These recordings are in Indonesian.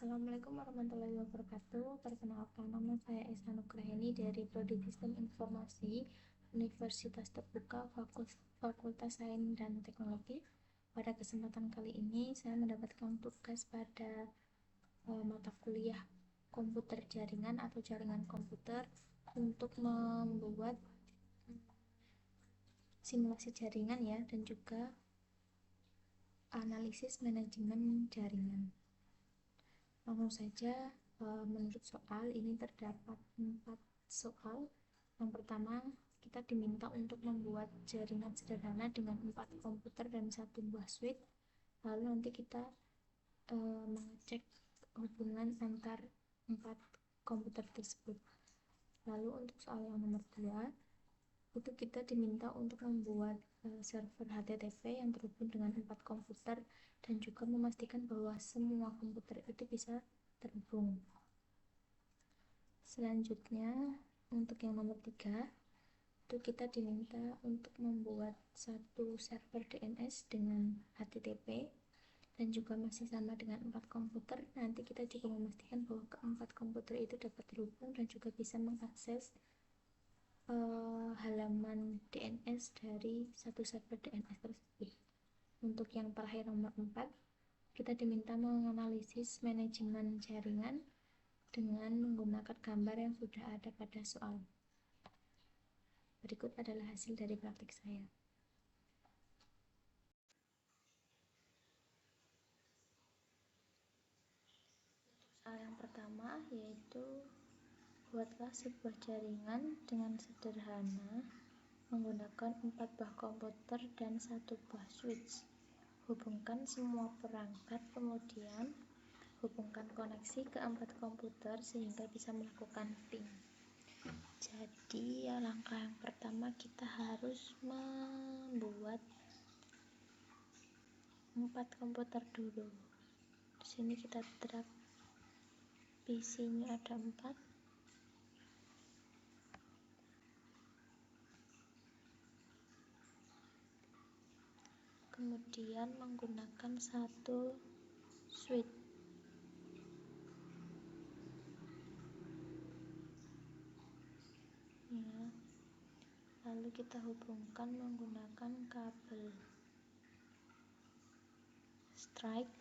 Assalamualaikum warahmatullahi wabarakatuh. Perkenalkan, nama saya Esa Nugraini dari Prodi Sistem Informasi Universitas Terbuka Fakultas Sains dan Teknologi. Pada kesempatan kali ini, saya mendapatkan tugas pada mata kuliah komputer jaringan atau jaringan komputer untuk membuat simulasi jaringan ya, dan juga analisis manajemen jaringan. Langsung saja, menurut soal ini terdapat 4 soal. Yang pertama, kita diminta untuk membuat jaringan sederhana dengan 4 komputer dan 1 buah switch. Lalu nanti kita mengecek hubungan antar 4 komputer tersebut. Lalu untuk soal yang nomor 2, itu kita diminta untuk membuat server HTTP yang terhubung dengan 4 komputer dan juga memastikan bahwa semua komputer itu bisa terhubung. Selanjutnya, untuk yang nomor 3, itu kita diminta untuk membuat satu server DNS dengan HTTP dan juga masih sama dengan 4 komputer. Nanti kita juga memastikan bahwa keempat komputer itu dapat terhubung dan juga bisa mengakses halaman DNS dari satu server DNS tersebut. Untuk yang terakhir nomor 4, kita diminta menganalisis manajemen jaringan dengan menggunakan gambar yang sudah ada pada soal. Berikut adalah hasil dari praktik saya. Soal yang pertama yaitu buatlah sebuah jaringan dengan sederhana menggunakan 4 buah komputer dan 1 buah switch. Hubungkan semua perangkat, kemudian hubungkan koneksi ke 4 komputer sehingga bisa melakukan ping. Jadi langkah yang pertama kita harus membuat 4 komputer dulu. Di sini kita drag PC-nya ada 4. Kemudian menggunakan 1 switch. Ya. Lalu kita hubungkan menggunakan kabel strike.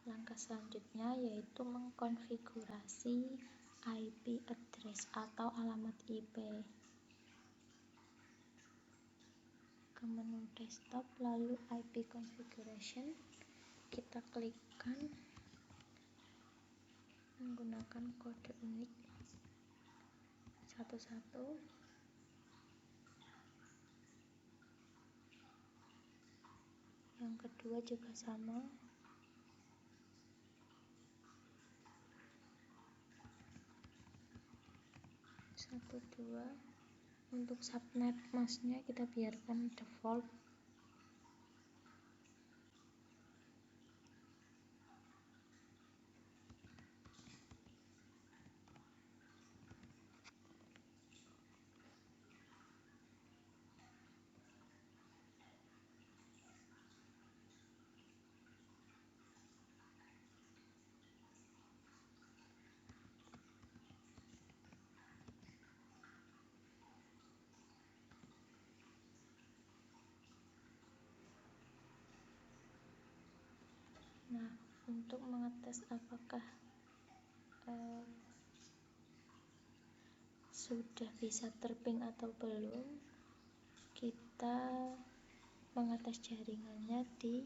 Langkah selanjutnya yaitu mengkonfigurasi IP address atau alamat IP. Ke menu desktop, lalu IP configuration, kita klikkan menggunakan kode unik 11. Yang kedua juga sama. Satu, 2. Untuk subnet masknya kita biarkan default. Nah, untuk mengetes apakah sudah bisa terping atau belum, kita mengetes jaringannya di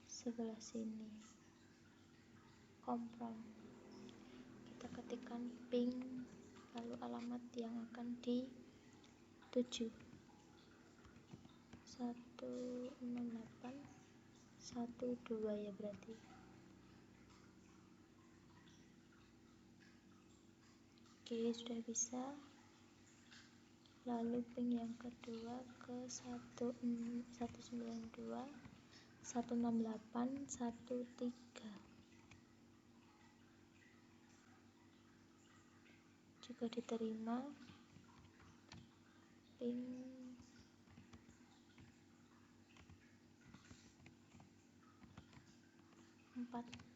sebelah sini, comprong. Kita ketikkan ping lalu alamat yang akan dituju 168.1.2 ya berarti. Oke, sudah bisa. Lalu ping yang kedua ke 192.168.1.3 juga diterima. Ping 4.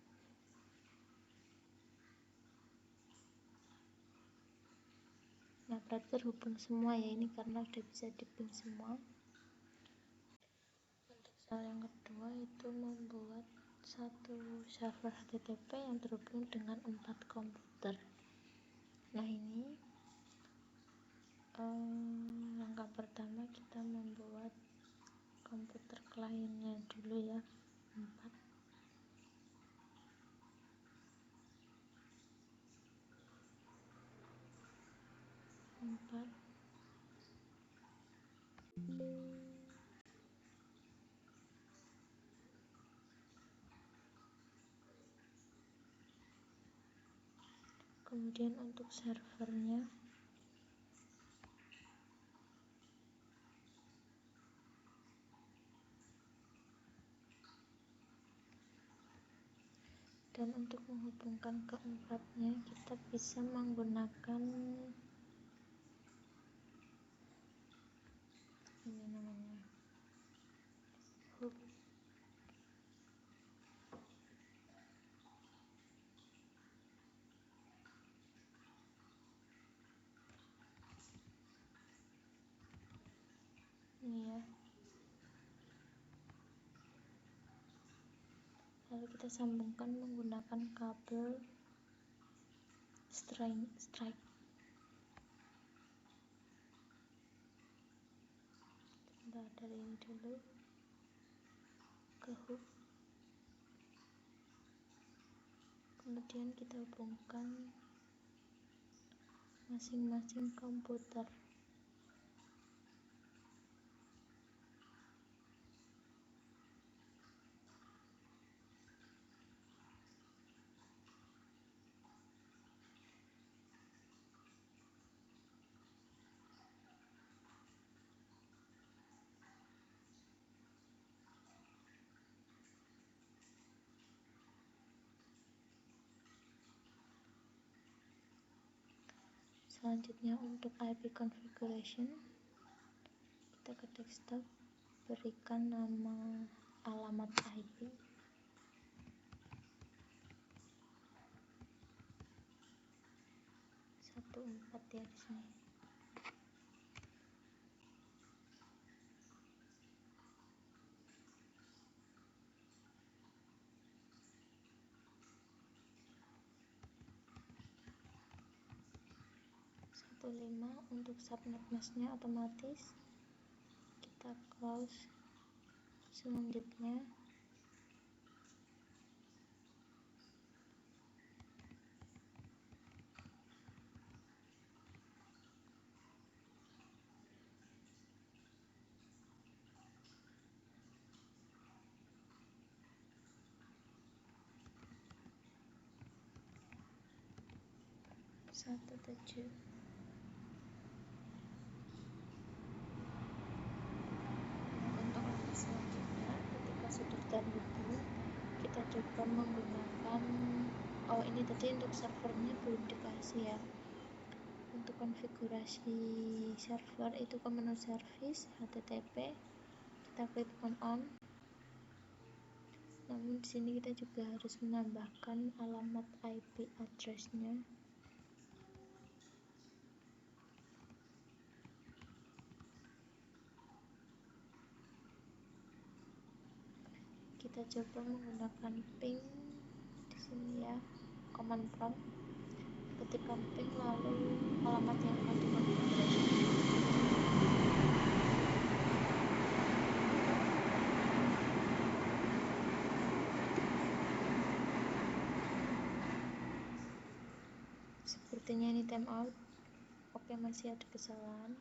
Nah, berarti terhubung semua ya, ini karena udah bisa diping semua. Untuk soal yang kedua itu membuat satu server HTTP yang terhubung dengan 4 komputer. Nah, ini langkah pertama kita membuat komputer kliennya dulu ya, 4. Kemudian untuk servernya dan untuk menghubungkan keempatnya kita bisa menggunakan ini namanya hub. Ini ya. Lalu kita sambungkan menggunakan kabel strike. Sebentar, dari ini dulu ke hub. Kemudian kita hubungkan masing-masing komputer. Selanjutnya untuk IP configuration, kita ke desktop, berikan nama alamat IP 14 ya di sini. Untuk subnet masknya otomatis kita close. Selanjutnya untuk langkah selanjutnya ketika sudah terhubung kita coba menggunakan ini tadi untuk servernya belum dikasih ya. Untuk konfigurasi server itu ke menu service HTTP, kita klik on. Namun di sini kita juga harus menambahkan alamat IP address-nya. Kita coba menggunakan ping di sini ya, command prompt, ketikkan ping lalu alamat yang akan dikonfigurasi. Sepertinya ini timeout. Oke, masih ada kesalahan.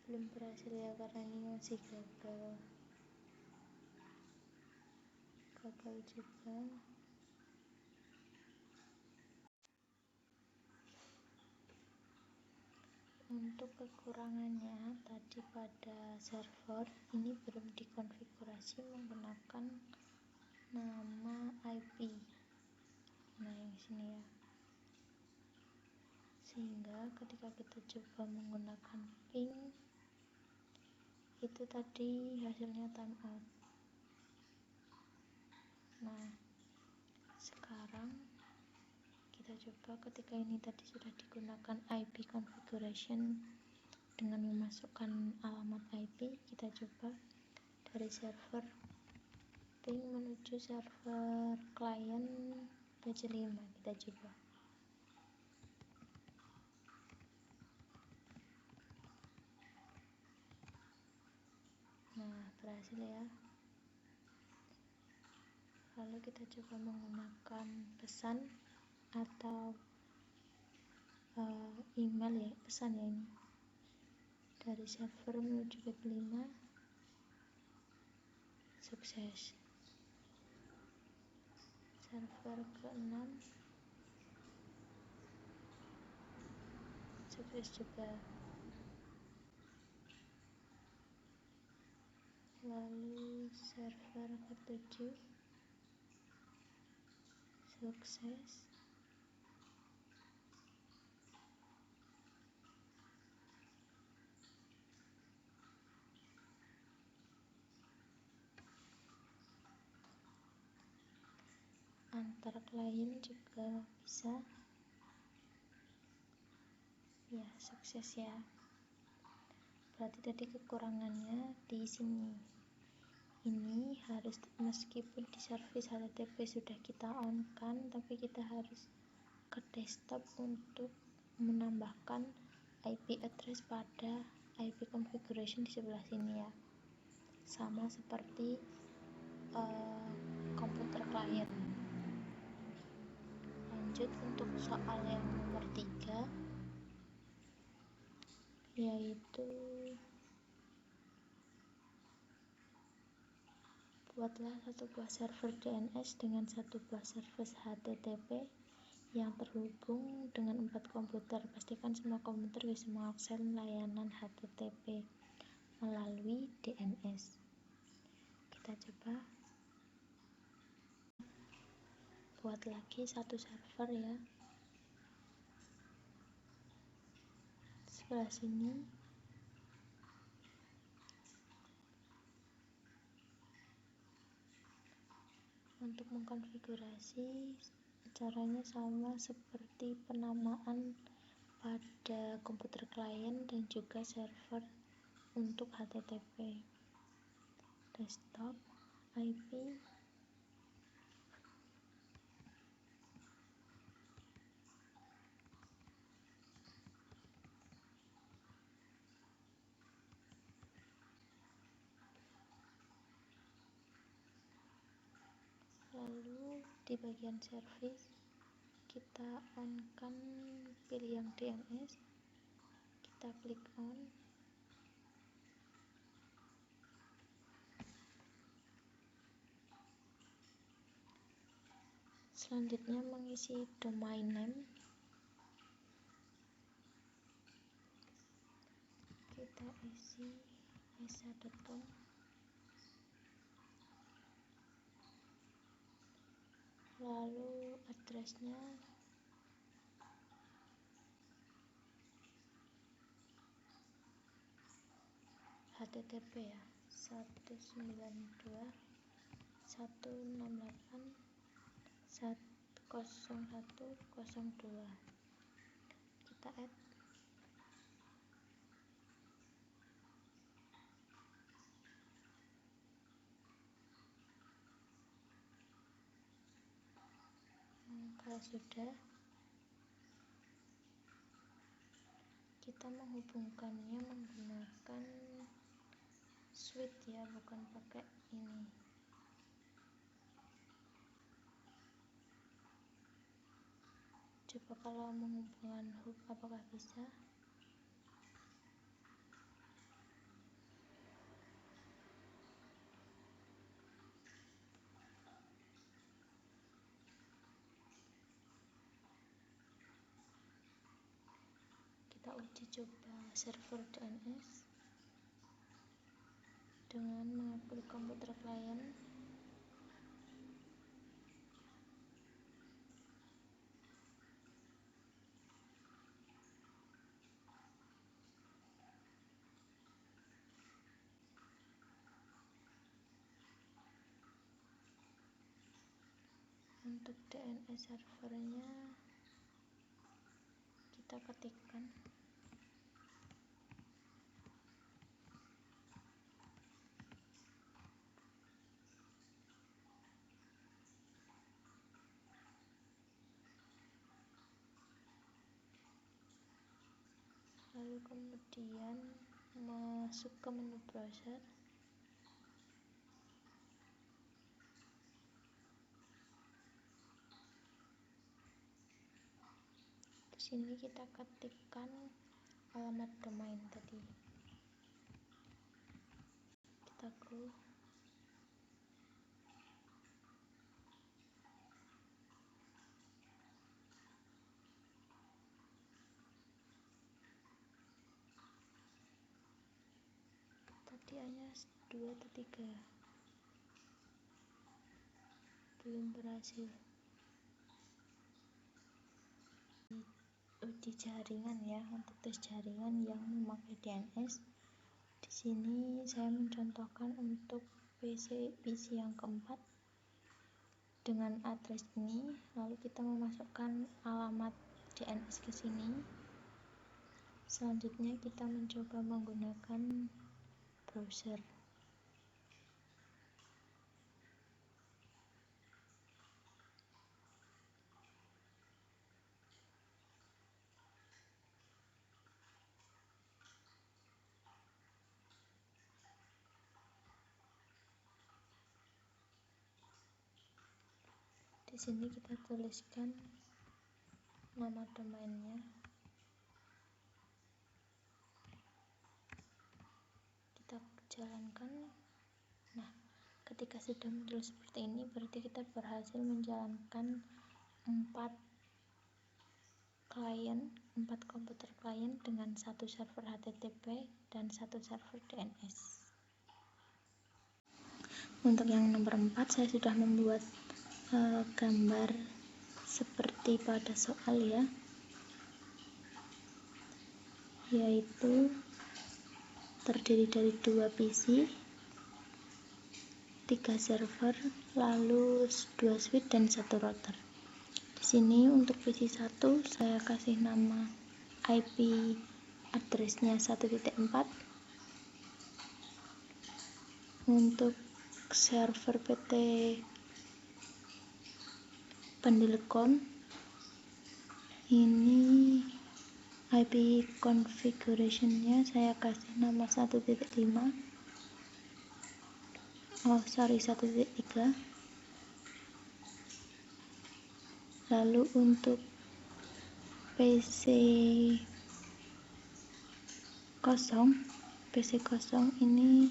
Belum berhasil ya, karena ini masih gagal juga. Untuk kekurangannya, tadi pada server ini belum dikonfigurasi menggunakan nama IP. Nah, yang sini ya. Sehingga ketika kita coba menggunakan ping, itu tadi hasilnya timeout. Nah, sekarang kita coba ketika ini tadi sudah digunakan IP configuration dengan memasukkan alamat IP, kita coba dari server ping menuju server client PC5, kita coba. Nah, berhasil ya. Lalu kita coba menggunakan pesan atau email ya, pesan ya, ini dari server menuju web5, sukses. Server ke-6 sukses juga. Lalu server ke-7 sukses. Antar klien juga bisa ya, sukses ya. Berarti tadi kekurangannya di sini. Ini harus, meskipun di service HTTP sudah kita on kan, tapi kita harus ke desktop untuk menambahkan IP address pada IP configuration di sebelah sini ya. Sama seperti komputer klien. Lanjut untuk soal yang nomor 3, yaitu buatlah satu buah server DNS dengan satu buah service HTTP yang terhubung dengan 4 komputer. Pastikan semua komputer bisa mengakses layanan HTTP melalui DNS. Kita coba buat lagi satu server ya. Sebelah sini untuk mengkonfigurasi caranya sama seperti penamaan pada komputer klien dan juga server untuk HTTP. Desktop, IP, lalu di bagian service kita on kan, pilih yang DNS, kita klik on. Selanjutnya mengisi domain name, kita isi esa.com, lalu addressnya http ya 192.168.101.02. Kita add. Kalau sudah, kita menghubungkannya menggunakan switch ya, bukan pakai ini. Coba kalau menghubungkan hub apakah bisa? Kita uji coba server DNS dengan mengakui komputer klien. Untuk DNS servernya kita ketikkan lalu kemudian masuk ke menu browser. Di sini kita ketikkan alamat domain tadi. Kita go. Tadi hanya 2 atau 3, belum berhasil. Uji jaringan ya, untuk tes jaringan yang memakai DNS. Di sini saya mencontohkan untuk PC yang keempat dengan address ini, lalu kita memasukkan alamat DNS ke sini. Selanjutnya kita mencoba menggunakan browser. Di sini kita tuliskan nama domainnya. Kita jalankan. Nah, ketika sudah muncul seperti ini, berarti kita berhasil menjalankan 4 komputer klien dengan 1 server HTTP dan 1 server DNS. Untuk yang nomor 4 saya sudah membuat gambar seperti pada soal ya, yaitu terdiri dari 2 PC, 3 server, lalu 2 switch dan 1 router. Di sini untuk PC 1 saya kasih nama IP address-nya 1.4. Untuk server PT Pendelcom ini IP configuration-nya saya kasih nama 1.3. Lalu untuk PC 0 ini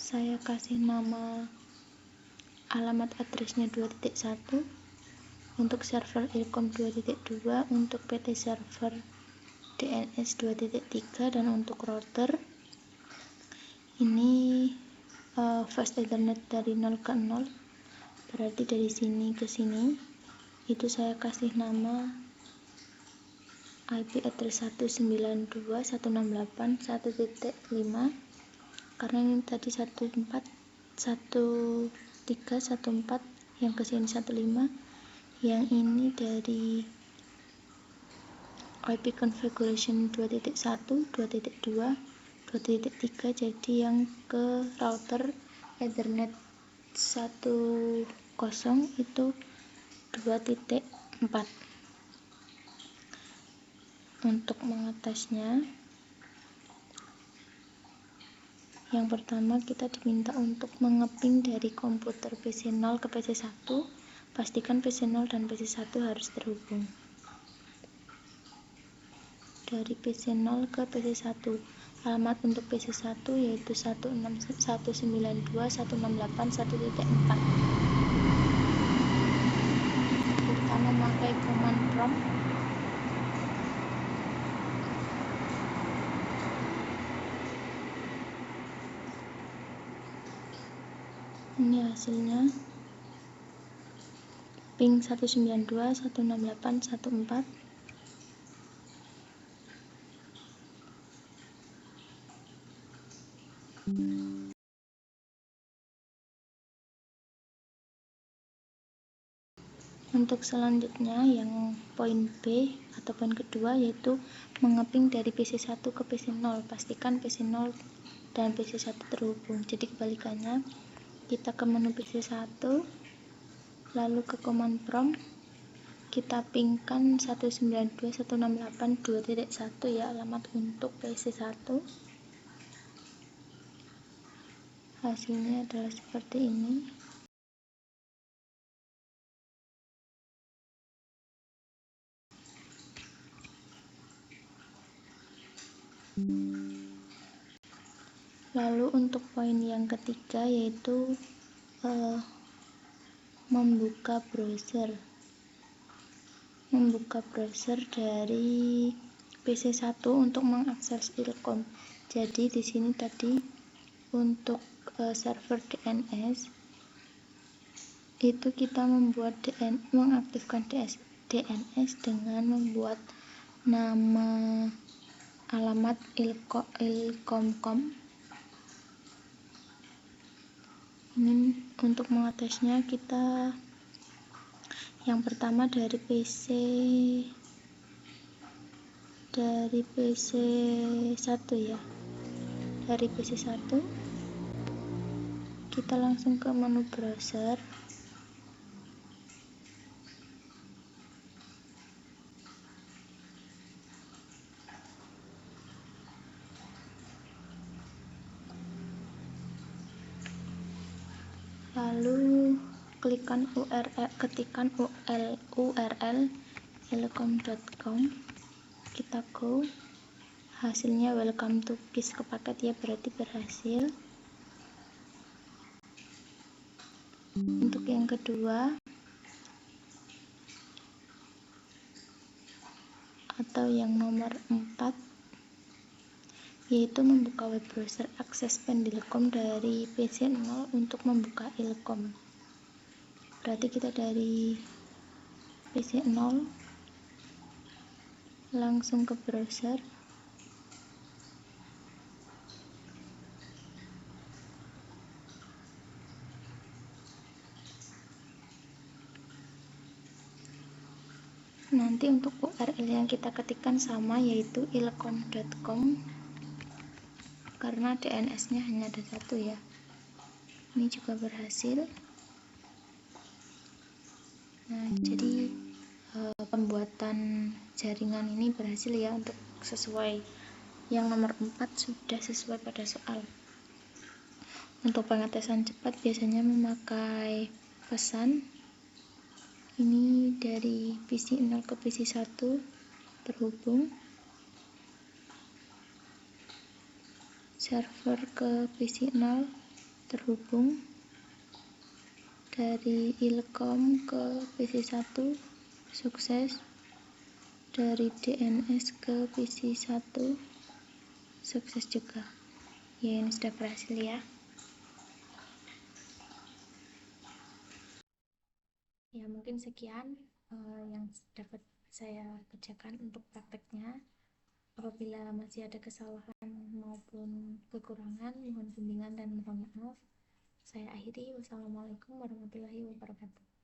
saya kasih nama alamat address-nya 2.1. Untuk server Ilkom 2.2, untuk PT server DNS 2.3, dan untuk router Ini fast Ethernet dari 0 ke 0, berarti dari sini ke sini itu saya kasih nama IP address 192.168.1.5 karena ini tadi 1314, yang kesini 15, yang ini dari IP configuration 2.1, 2.2, 2.3, jadi yang ke router Ethernet 10 itu 2.4. Untuk mengatesnya, yang pertama kita diminta untuk mengeping dari komputer PC 0 ke PC 1. Pastikan PC 0 dan PC 1 harus terhubung. Dari PC 0 ke PC 1, alamat untuk PC 1 yaitu 192.168.1.4. Kita memakai command prompt. Ini hasilnya, ping 192.168.1.4. Untuk selanjutnya, yang poin B atau poin kedua yaitu mengeping dari PC 1 ke PC 0. Pastikan PC 0 dan PC 1 terhubung. Jadi kebalikannya, kita ke menu PC 1, lalu ke command prompt, kita pingkan 192.168.2.1 ya, alamat untuk PC 1. Hasilnya adalah seperti ini. Lalu untuk poin yang ketiga yaitu membuka browser dari PC 1 untuk mengakses Ilkom. Jadi di sini tadi untuk server DNS itu kita mengaktifkan DNS dengan membuat nama alamat ilkom.com. Ini untuk mengatesnya kita yang pertama dari PC 1 ya. Dari PC 1 kita langsung ke menu browser. Lalu ketikan URL ilkom.com, kita go, hasilnya welcome to KISS kepaket ya, berarti berhasil. Untuk yang kedua atau yang nomor 4 yaitu membuka web browser akses Pendilkom dari PC 0 untuk membuka Ilkom. Berarti kita dari PC 0 langsung ke browser. Nanti untuk URL yang kita ketikkan sama yaitu ilkom.com karena DNS-nya hanya ada satu ya. Ini juga berhasil. Nah, jadi pembuatan jaringan ini berhasil ya, untuk sesuai yang nomor 4 sudah sesuai pada soal. Untuk pengetesan cepat biasanya memakai pesan. Ini dari PC 0 ke PC 1 terhubung, server ke PC 0 terhubung, dari Ilkom ke PC 1 sukses, dari DNS ke PC 1 sukses juga Ya, ini sudah berhasil ya. Ya, mungkin sekian yang dapat saya kerjakan untuk prakteknya. Apabila masih ada kesalahan maupun kekurangan, mohon bimbingan dan mohon maaf. Saya akhiri. Wassalamualaikum warahmatullahi wabarakatuh.